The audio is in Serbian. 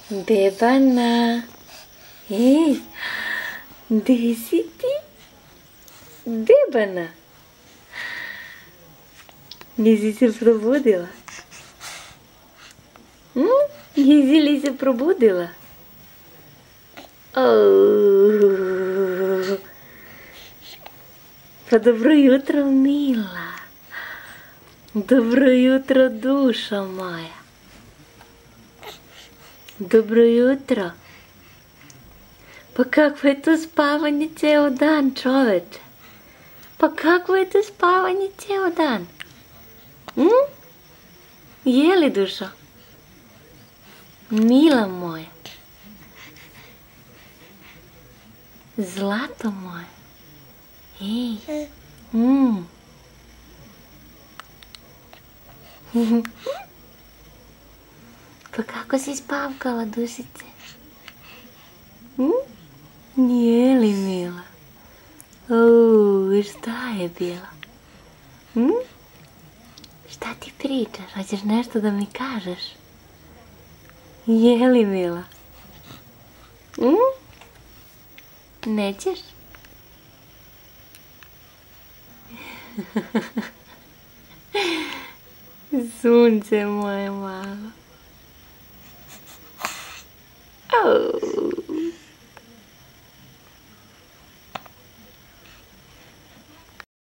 Bebana. Ej, gdje si ti? Bebana. Nisi se probudila? Nisi li se probudila? Pa dobro jutro, mila. Dobro jutro, dušo moja. Dobro jutro. Pa kako je to spavanje ceo dan, čoveče? Pa kako je to spavanje ceo dan? Je li, dušo? Mila moja. Zlato moje. Ej. Pa kako si spavkala, dušice? Je li, mila? Šta je bilo? Šta ti pričaš? Hoćeš nešto da mi kažeš? Je li, mila? Nećeš? Sunce moje malo.